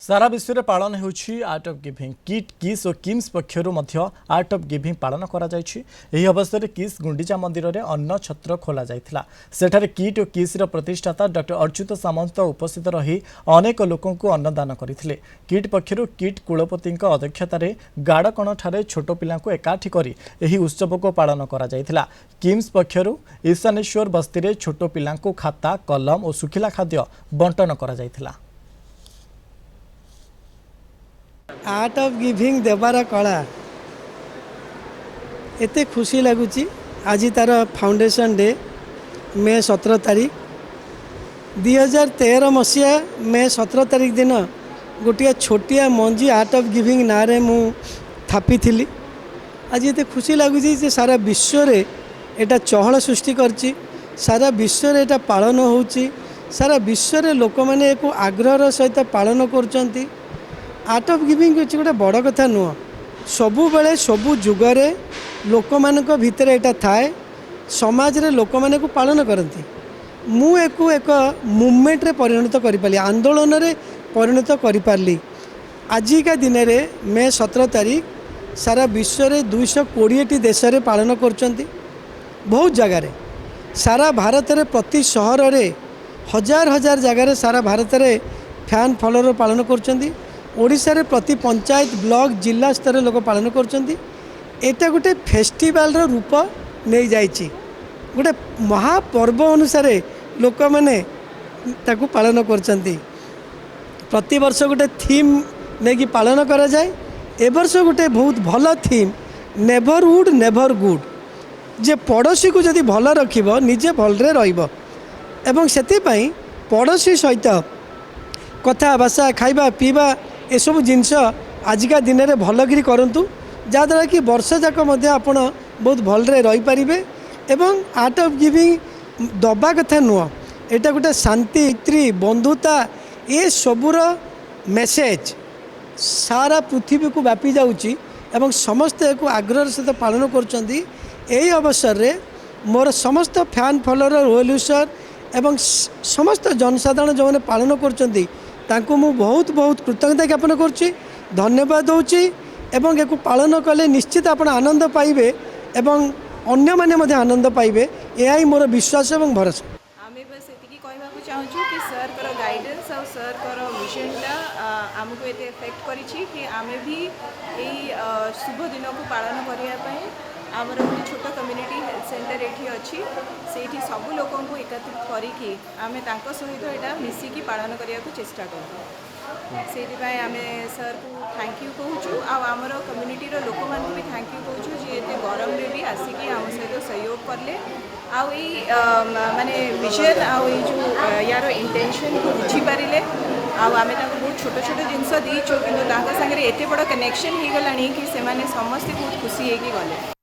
सारा विश्व में पालन होछि आर्ट ऑफ गिविंग किट किस और किम्स पक्षरु मध्य आर्ट ऑफ गिविंग पालन करा जायछि। एही अवसर में किस गुंडीचा मंदिर रे अन्न छत्र खोला जायथिला। सेठारे किट और किस रो प्रतिष्ठाता डॉक्टर अच्युत सामंत उपस्थित रही अनेक लोकों को अन्नदान करथिले। किट पक्षरु किट कुलपति अध्यक्षतार गाड़कण ठारे छोट पिला एकाठी करी एही उत्सव को पालन करा जायथिला। किम्स पक्षरु ईशानेश्वर बस्ती रे छोट पिला खाता कलम और सुखिला खाद्य बंटन करा जायथिला। आर्ट ऑफ गिविंग देवार कला एते खुशी लगुच। आज तार फाउंडेशन डे मे 17 तारीख 2013 मसीहा मे 17 तारीख दिन गोटे छोटिया मंजी आर्ट ऑफ गिविंग ना रे मु थापी थी। आज ये खुशी लगुच सारा विश्व रे एटा चहल सृष्टि करछि। सारा विश्व रे एटा पालन होउछि। सारा विश्व रे लोक माने एको आग्रह सहित पालन करछंती। आर्ट ऑफ गिविंग हूँ गोटे बड़ कथा नुह। सबु बेले सबु जुगरे लोक मानक भितर एटा थाए। समाज रे लोक माने को पालन करती। मु एको एक मूवमेंट रे परिणत करि पाली, आंदोलन रे परिणत करि पाली। आजिका दिन रे मे 17 तारीख सारा विश्व रे 220 देश रे पालन करछंती। बहुत जगह रे सारा भारत रे प्रति शहर रे हजार हजार जगह रे सारा भारत रे फैन फॉलोअर पालन करछंती। ओडिशा रे प्रति पंचायत ब्लॉक जिला स्तर लोक पालन करछंती। एटा गोटे फेस्टिवल रो रूप नहीं जाइछि। गोटे महापर्व अनुसार लोक माने ताकू पालन करछंती। प्रति वर्ष गोटे थीम नहीं कि पालन करा जाए। ए वर्ष गोटे बहुत भल थीम नेबरहुड नेवर गुड। जे पड़ोशी को जदि भल रखिब निजे भलरे रहिब एवं सेति पई पड़ोशी सहित कथा भाषा खाइबा पीवा एसबू जिनस आजिका दिन में भलगिरी करूँ जहाँद्वारा कि वर्ष जाक आपण बहुत भलरे रही पारिबे। एवं आर्ट ऑफ गिविंग दबा कथा नुह। एटा गोटे शांति मैत्री बंधुता ये सबूर मेसेज सारा पृथ्वी को व्यापी जाउची एवं समस्त एक आग्रह सहित पालन करछंती। एही अवसर रे मोर समस्त फैन फॉलोअर वेलविशर एवं समस्त जनसाधारण जो मैंने पालन करछंती तांको मु बहुत बहुत कृतज्ञता ज्ञापन करुच्ची, धन्यवाद दूची। एवं एक पालन कले निश्चित आप आनंद पाइबे एवं अन्य माने मध्य आनंद पाइबे। यह ही मोर विश्वास एवं भरोसा। आमे बस एतिकी कहबाकू चाहूँ कि सर कर गाइडेंस और सर कर विजनटा आमको एते इफेक्ट करिछि कि आमे भी यही शुभ दिन को पालन करने आमर गोटे छोट कम्युनिटी हेल्थ सेंटर ये अच्छी से सबू लोक एकत्रित करी आमे तांको सहित यहाँ मिसिकी पालन करने को चेष्टा करूँ। से आमे सर को थैंक यू कहूँ आमर कम्युनिटी लोक मान भी थैंक यू कहूँ जी एते गरम रे भी आसिकी आम सहित सहयोग कले माने विजन जो यार इंटेंशन को बुझीपारे आमे बहुत छोट छोट जिनस दीचु कि एते बड़ कनेक्शन हो गलानी कि से समस्ते बहुत खुशी होगी गले।